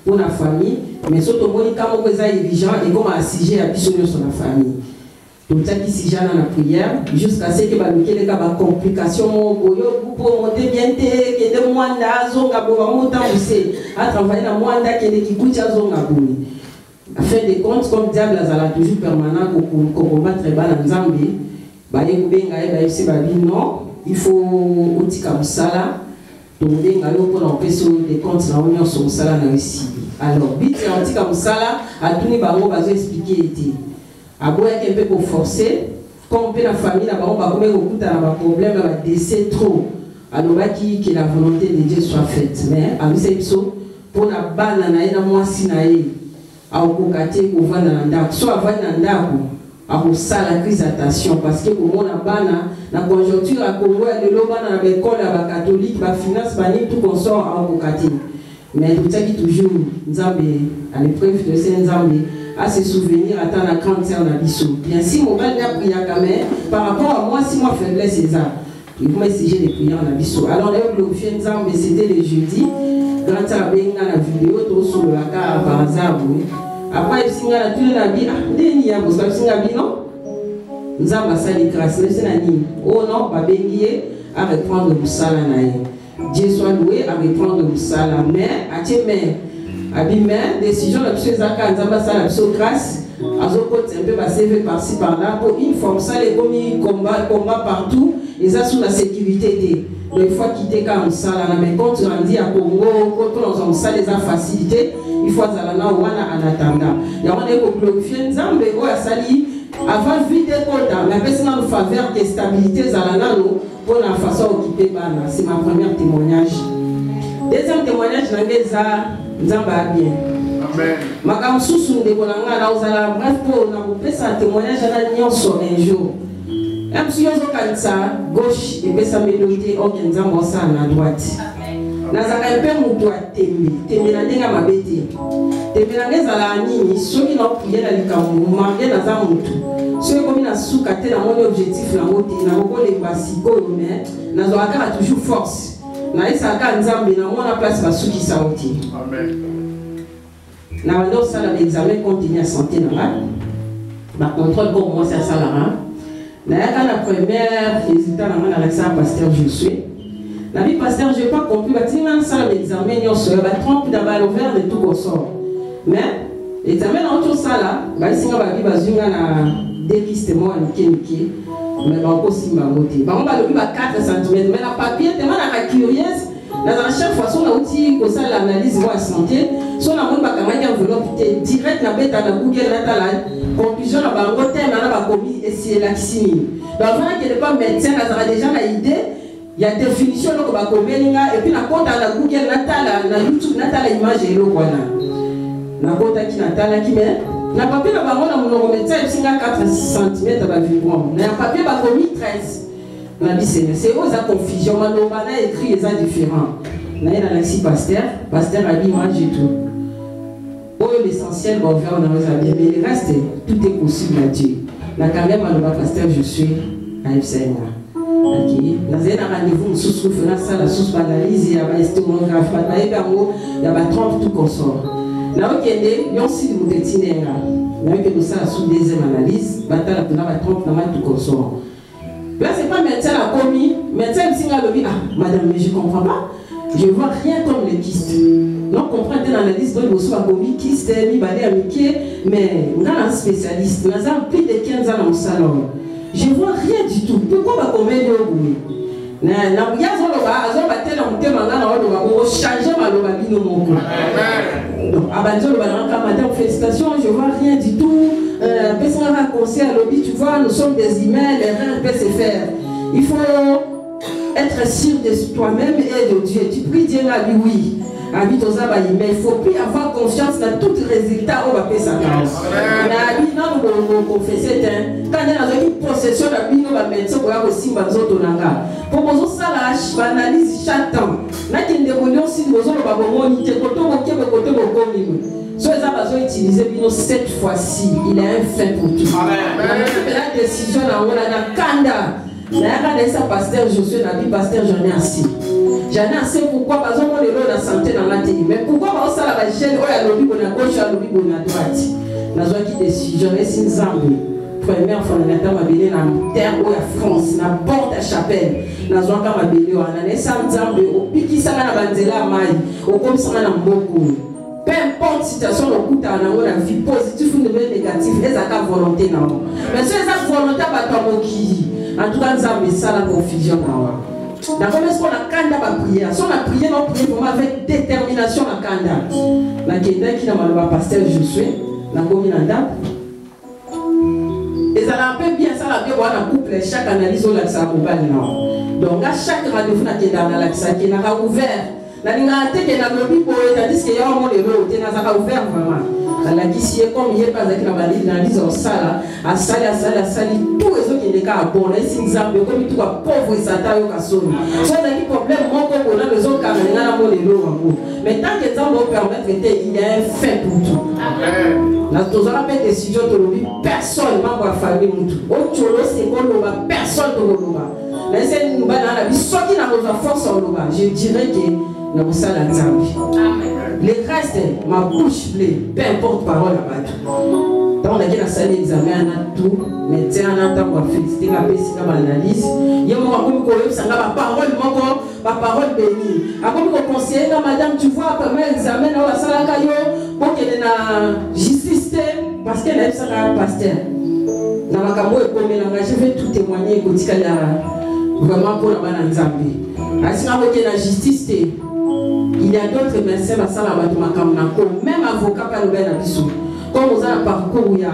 pour la famille, mais surtout quand on est exigeant et comme assiger à sur la famille. Donc ça qui s'y dans la prière jusqu'à ce que les complications pour monter bien que des mois zonga pour monter à travailler dans mois qui coûte zonga à fin de compte comme diable a toujours permanent pour combattre dans Zambie non il faut otika musala donc pour l'empêcher des comptes na union sur musala na ici alors vite otika musala à tout ni bango bazo expliquer était à boire un peu pour forcer, comme la famille, là-bas, on va comme beaucoup de problèmes, on va décès trop. Alors, que la volonté de Dieu soit faite. Mais, à nous, pour la balle, on a moi si à okokate pour voir dans l'andako, soit voir dans l'andako, à la crise d'attention, parce que pour moi, la conjoncture à Congo, elle est là, dans l'école, la catholique, la finance, tout consort à okokate. Mais tout ça qui toujours, Nzambe, à l'épreuve de Saint-Nzambe, à se souvenir, à la grande sœur Nabiso. Bien si mon bel n'a prié quand même, par rapport à moi, si moi faiblesse c'est ça, il faut essayer de prier en Nabiso. Alors, là, le film Nzambe, c'était le jeudi, grâce à la vidéo, tout sur le cas par hasard. Après, il y a tout le nabi, il y a beaucoup de nabi, non? Nzambe a sali grâce, mais c'est nani. Oh non, pas béguier à reprendre le sala naïe. Dieu soit loué à reprendre le sala, mais à tes mains. Abimé, décision de M. Zaka, Nzamba Sala, grâce à ce côté un peu passé par-ci par-là pour une forme ça les commis combat partout et ça sous la sécurité donc il faut quitter comme ça là mais quand tu rendis à Congo quand on ça les a facilité il faut zalana wana en attendant et on est pour glorifier Nzambe ou à sali avant vite content mais personne en faveur de stabilité zalana pour la façon occuper bana c'est ma première témoignage. Deuxième témoignage n'engage Nzamba bien. Amen. Makam susu ndekolanga na uzala bref pour na kopesa témoignage na nyonso un jour. Même si yozo kanisa gauche et pesa mélodie ok Nzamba sa na droite. Nazaka mpe mutu tembe na ndenga mabete. Tembe na ngezala nini soki na prier na likambo mange na za mutu. Soki komi na suka te na mon objectif na mote na ko le basiko mais nazoaka toujours force. Na isaka Nzambe na mona place basuki sauti. Amen. Na wando sala l'examen continue à santé na ba contrôle pour moi c'est ça là. Na yaka la première résultat na na Alexa pasteur Josué. Na vie pasteur j'ai pas compris ba tinga sala l'examen yo so ba trompe da ba ouvert de tout consort. Mais l'examen na autre sala ba singa ba bi bazunga na dépistement niki. Mais aussi ma moté. On va le 4 cm. Mais la papier, tellement la curieuse, à chaque fois, on a aussi l'analyse de la santé. Si on a une enveloppe direct, on a Google, la conclusion, on a un thème, on a commis et c'est la chimie. Donc, avant qu'il n'y ait pas médecin, on a déjà l'idée, il y a une définition, on a commis, et puis on a Google, on a YouTube, on a l'image et l'eau. On a qui met. Na papier na bango na monoko médecin singa 4 cm ba vibrant. Na papier ba commis 13. Na bisene c'est aux confusion maloba na écrit les différents. Na ina na si pasteur a dit moi j'ai tout. Oh l'essentiel va faire on a bien mais le reste tout est possible à Dieu. Na quand même maloba pasteur je suis à FCN. OK. Na zena rendez-vous sous faire ça la sous analyse ya ba histomographie ba ebango ya ba trompe tout consort. Là où il y a aussi des moutines, là où nous sommes sous deuxième analyse, bataille pour la trompe, la tout consort. Là, c'est pas médecin a commis, médecin me a dit, ah, madame, mais je ne comprends pas, je ne vois rien comme les kystes. Donc, on prend l'analyse, donc vous avez commis kyste, mi balé à Mickey, mais on a un spécialiste, nous avons plus de 15 ans dans le salon. Je ne vois rien du tout. Pourquoi on va commettre le bruit? Na biazo lo ba azo batela mutema ngana wado ba ko changer ma lo ba bino moko. Donc abanzo lo ba nka madame félicitations, je vois rien du tout. Personne n'a conseil à lobby, tu vois, nous sommes des humains, l'erreur peut se faire. Il faut être sûr de toi-même et de Dieu. Tu pries Dieu là oui. Mais il faut plus avoir confiance dans tout résultat où on va payer sa grâce. Mais nous confesser quand il y a une possession de nous va mettre ça pour aussi bazotolanga. Pour nous ça la analyse chaque temps. Là qu'il y a des religions si nous avons pas bon ni te côté côté côté so les besoin utiliser bino cette fois-ci il est un fin pour tout. Amen. La décision là on a kanda. Na yaka ça pasteur Josué na bi pasteur Jean merci. J'en ai assez pourquoi parce qu'on est la santé dans la télé. Mais pourquoi ça la gêne, oh, à l'objet à gauche, à l'objet à droite. La joie qui décide, j'en ai 6 ans. Première fois, on a été mabélé dans la terre où la France, dans la porte à chapelle. La joie qui m'a mabélé, on a 100 ans, au piqué, ça m'a bandela maille, au comme ça m'a beaucoup. Peu importe la situation, on coûte à la vie positive ou négative, elles ont la volonté. Mais si elles ont la volonté, en tout cas, nous avons ça la confusion. D'accord, est-ce qu'on a kanda ma prière? Si on a prié, on prie vraiment avec détermination la kanda. La kenda qui n'a pas pasteur Josué, la commune en et ça l'a fait bien, ça l'a bien voir la couple, chaque analyse au lac Sarabobal. Donc à chaque rendez-vous, on a lac Sarabobal qui n'a ouvert. La ligne qui est dans le Bible, tandis qu'il y a un monde de l'eau, qui n'a pas ouvert vraiment. La qui s'y est comme il n'est pas avec la valide, dans l'île Sala, à Sali, tous les autres qui sont à bon, et si nous avons comme tout à pauvre et satan au Kasson. Soit il y a des problèmes, moi, comme on a les autres qui ont un monde de l'eau. Mais tant que ça va permettre, il y a un fait pour tout. Nous avons fait des décisions de l'eau, personne ne va voir la famille. Au Tcholo, c'est qu'on l'eau, personne ne va l'eau. Mais c'est une bonne vie, soit qui n'a pas force en l'eau, je dirais que nous sommes à Zambie. Le reste, ma bouche plaît, peu importe parole à battre. Donc, on a dit la salle d'examen, on a tout, mais tiens, on a tant qu'on féliciter la paix, c'est comme l'analyse. Il y a un moment où on a ma parole bénie. Après, on conseille, madame, tu vois, après l'examen, on va à la caillou, pour qu'elle ait la justice, parce qu'elle aime ça, la pasteur. Dans ma camo, je vais tout témoigner, vraiment pour la banane Zambie. Ainsi, on a la justice. Il y a d'autres médecins qui sont même avocat par le Bénabissou. Comme vous avez un parcours où il y a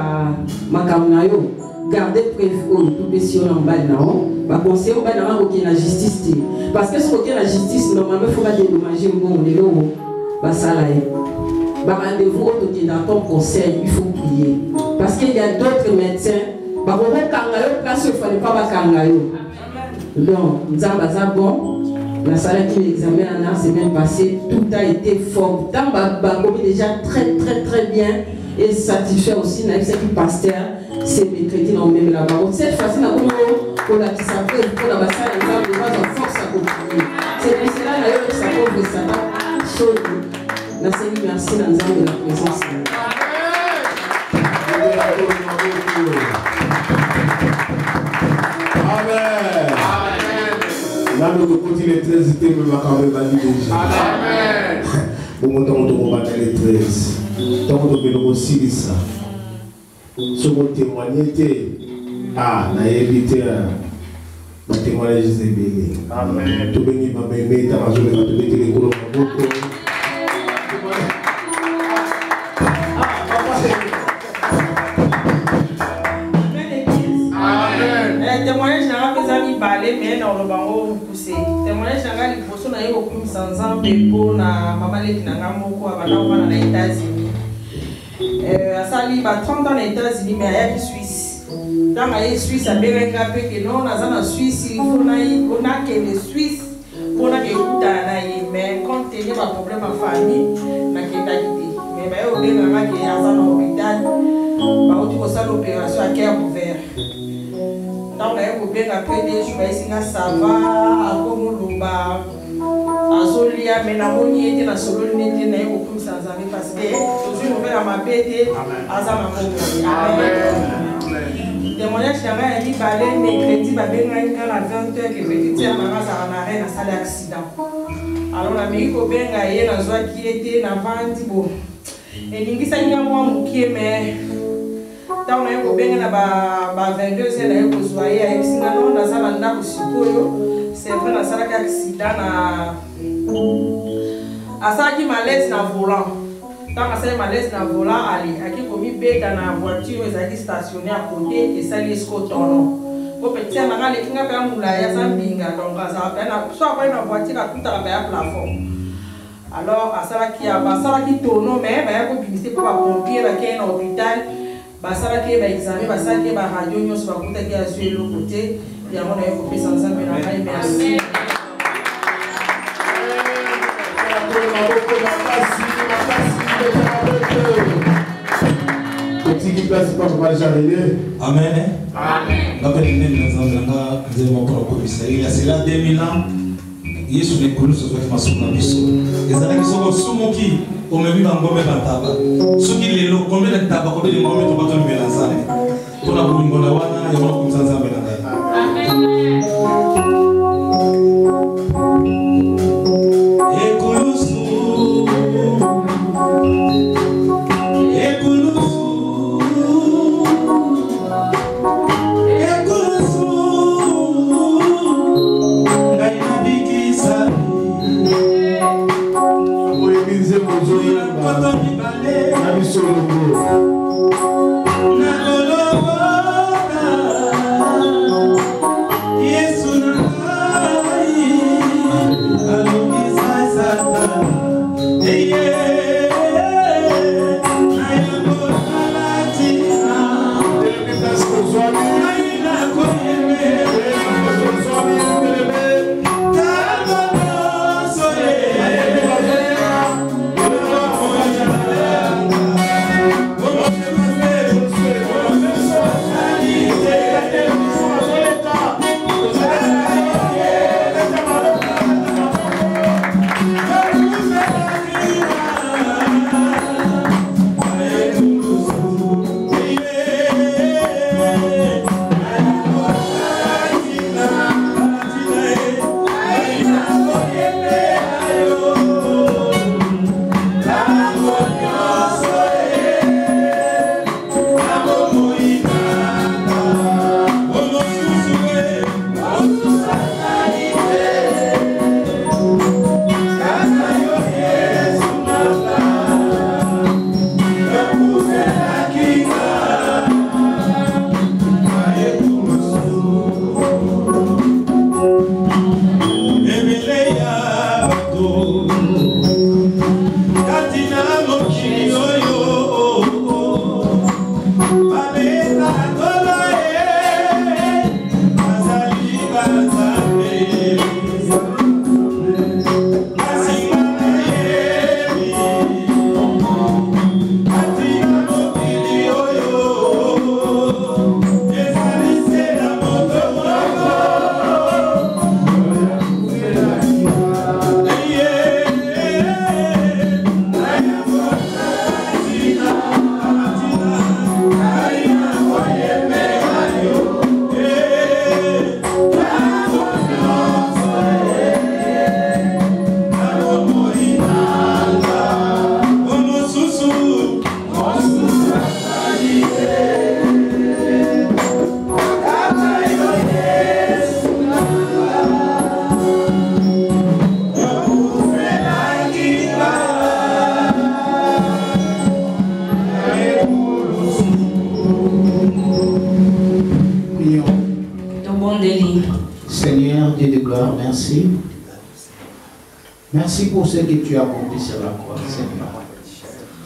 Makamunayo, gardez prévu tout petit en bas de conseiller au la justice. Parce que si on la justice, normalement, il faut dédommager un bon niveau. Rendez-vous dans ton conseil, il faut prier. Parce qu'il y a d'autres médecins, il ne fallait pas Kangayo. Donc, nous avons bon. La salle qui l'examen en s'est bien passé, tout a été fort. Dans Bakomi déjà très bien et satisfait aussi. N'a pas pasteur, c'est mercredi dans même la barre. Cette fois-ci, on a qui s'appelle pour la salle exemple de base en force à continuer. C'est pour cela d'ailleurs que ça pauvre ça chaud. La Seigneur merci dans de la présence. Amen. Là, nous continuons les 13 thèmes, mais quand même, déjà. Amen. Au moment où on va dans les 13, tant qu'on peut nous aussi ça. Ce qu'on témoigne, ah, on a évité un témoignage de béni. Amen. Tout béni, ma bébé, t'as ma journée, tu mettre les couleurs en beaucoup. Témoignage général que amis parler mais dans le bango poussé. Témoignage général il faut son aïe au plus sans ans pour na maman les qui n'a pas beaucoup avant d'avoir les États-Unis. À ça il va 30 ans aux États-Unis mais aïe Suisse. Dans aïe Suisse a bien regardé que non dans la Suisse il faut naï on a que les Suisses pour na que tout naï mais quand il y a un problème en famille na que d'habiter. Mais bah au bien na que à ça dans l'hôpital bah au tu vois ça l'opération à cœur ouvert. Donc, on a bien après des choses, ça va, à Komuluba, à Solia, mais la monie était dans Solo, n'était pas beaucoup sans amis parce que je suis ouvert à ma bête, à Zamakomoni. Amen. Témoignage qui a été parlé, mercredi, à 20h, que petit Amara a un arrêt dans la salle d'accident. Alors, l'Amérique au bien gaillé dans Zoa qui était dans Vandibo. Et il y a un mois qui est, mais. Tant on a bien na 22 ans na kozoaye avec sinano na sala ndako sikoyo c'est vrai na sala accident na asaki malaise na volant tant asaki malaise na volant ali aki komi beta na voiture ezaki stationné à côté et ça les scotono ko petit na ngale kinga pa mula ya sambinga donc ça pa na soit pa na voiture à tout à la plafond alors asaki ya basaki tono mais ba ko bimisi ko ba pompier ba kena hôpital basala ke ba examen basala ke ba radio nyos ba kuta ke asue le côté ya mona yeko pesa nzambe na ngai merci Amen. Amen. C'est là 2000 ans. Yesu ne kulu so soit masuna biso. Ezana ki soko sumoki o mebi bangombe bataba. Soki lelo combien de taba combien de ngombe to bato libela nzambe. Tona kulingola wana ya wana kumisa nzambe na ngai. Amen. Merci. Merci pour ce que tu as accompli sur la croix, Seigneur.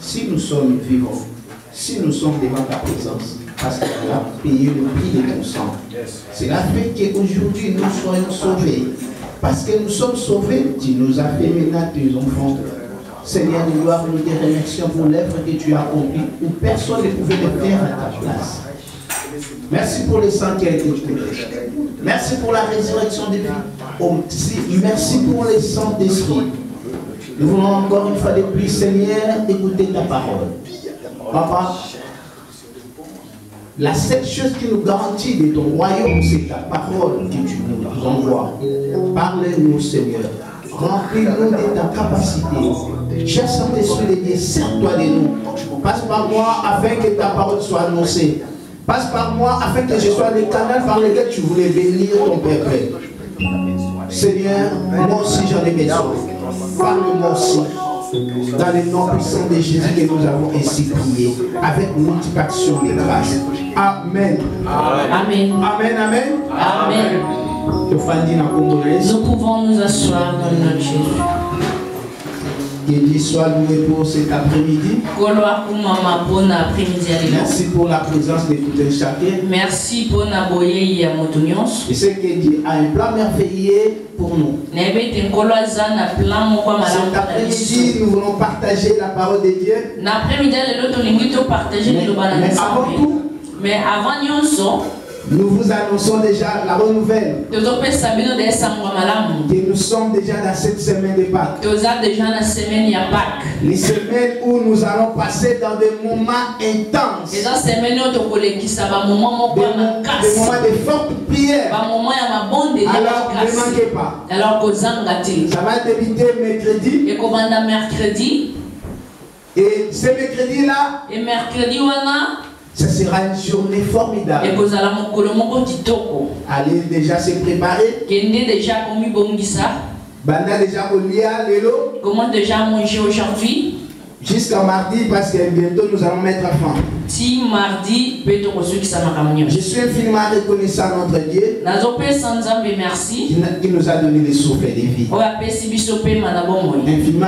Si nous sommes vivants, si nous sommes devant ta présence, parce que tu as payé le prix de ton sang, cela fait qu'aujourd'hui nous soyons sauvés. Parce que nous sommes sauvés, tu nous as fait maintenant tes enfants. Seigneur, nous nous te remercions pour l'œuvre que tu as accomplie, où personne ne pouvait le faire à ta place. Merci pour le sang qui a été coulé. Merci pour la résurrection des vies. Merci pour le sang d'esprit. Nous voulons encore une fois de plus, Seigneur, écouter ta parole. Papa, la seule chose qui nous garantit de ton royaume, c'est ta parole que tu nous envoies. Parle-nous, Seigneur. Remplis-nous de ta capacité. Cher Saint-Esprit de Dieu, sers-toi de nous. Passe par moi afin que ta parole soit annoncée. Passe par moi afin que je sois le canal par lequel tu voulais bénir ton peuple. Seigneur, moi aussi j'en ai besoin. Parle-moi aussi. Dans le nom puissant de Jésus que nous avons ainsi prié, avec multiplication de grâce. Amen. Amen. Amen. Amen. Amen. Nous pouvons nous asseoir dans le nom de Jésus. Que Dieu soit loué pour cet après-midi. Merci pour la présence de tout un chacun. Merci pour naboye ya motunyon. Et c'est que Dieu a un plan merveilleux pour nous. Cet après-midi, nous voulons partager la parole de Dieu. Mais avant tout, Nous vous annonçons déjà la bonne nouvelle. Que nous sommes déjà dans cette semaine de Pâques. Les semaines où nous allons passer dans des moments intenses. Des moments de forte prière. Alors ne manquez pas. Ça va débuter mercredi. Et ce mercredi-là, ce sera une journée formidable. Allez déjà se préparer. Banda déjà au lia lelo. Comment déjà manger aujourd'hui? Jusqu'à mardi parce que bientôt nous allons mettre fin. Si mardi, je suis infiniment reconnaissant à notre Dieu merci. Qui nous a donné le souffle de vie. Infiniment